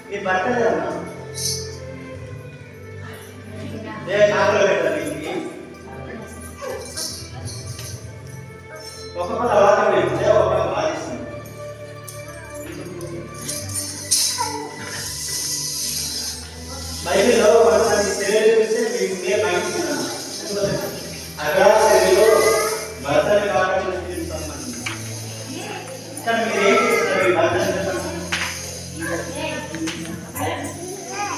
మీ భర్త కాకులో పెట్టాలి ఒక్కొక్క అవార్డు పెడితే ఒక్కొక్క బాధిస్తుంది. బైబిల్లో మనకి శరీరం చూస్తే మీకు మీరు నమ్ముతున్నాను అక్కడ శరీరంలో భర్తని కాబట్టి సంబంధం కానీ మీరు ఏం చేస్తారు ఈ భర్తని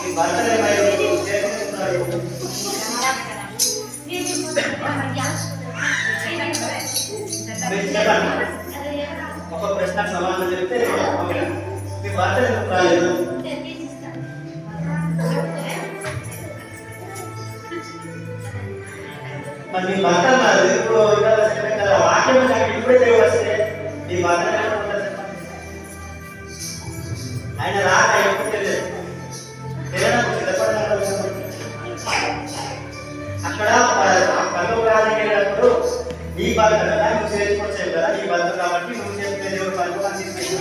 ఈ భర్తని చేస్తున్నారు ఒక ప్రశ్నకు సమాధానం చెప్తే మీ భర్త ఎందుకు రాలేదు? మరి మీ భర్త కాదు ఇప్పుడు వాక్యం ఇప్పుడే చేయవస్తే మీ భర్త ఆయన రాక ఎప్పుడు తెలియదు అక్కడ కళ్ళు రాజకీయాలప్పుడు నీ భర్త కదా నువ్వు చేసుకొచ్చావు కదా నీ భర్త కాబట్టి నువ్వు చేసుకునే దేవుడు పనులు అని తీసుకెళ్ళి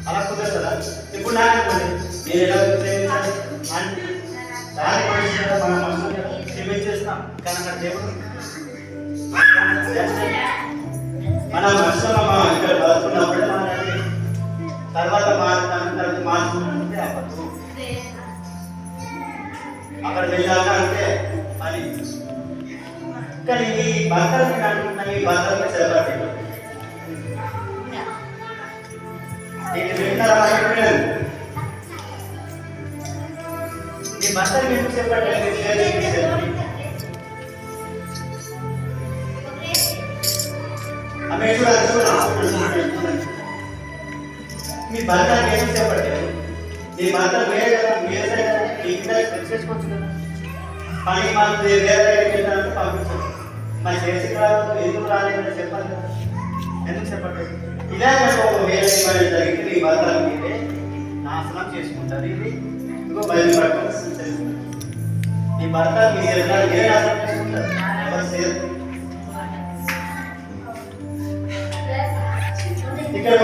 అలా కుదరదా? ఇప్పుడు నాకుకోండి నేను ఎలా అంటే దాని మన మనసు క్షమించేస్తాం కానీ అక్కడ దేవుడు మన మనసులో ఇక్కడ బతుకున్నప్పుడే మాట్లాడి తర్వాత మారుతాను తర్వాత మార్చుకుంటే అవ్వదు. అక్కడ వెళ్ళాక అంటే అని కానీ ఈ భర్తలు అనుకుంటున్నా ఈ భర్తలకు చేపట్టి నేను వింటారా ఈ భర్తలు ఎందుకు చెప్పండి మీ భర్త ఎందుకు చెప్పండి మీ భర్త వేరే కదా వేరే చేసుకోవచ్చు కదా పని మాకు వేరే పంపించండి మరి చేసి ఎందుకు రాలేదని చెప్పాలి కదా ఎందుకు చెప్పండి ఇలా వేరే జరిగితే మీ భర్తలు మీరే నాశనం చేసుకుంటారు ఇది ఇంకో బయలుపడుతుంది మీ భర్త మీరు ఏ నాశనం చేసుకుంటారు ఇక్కడ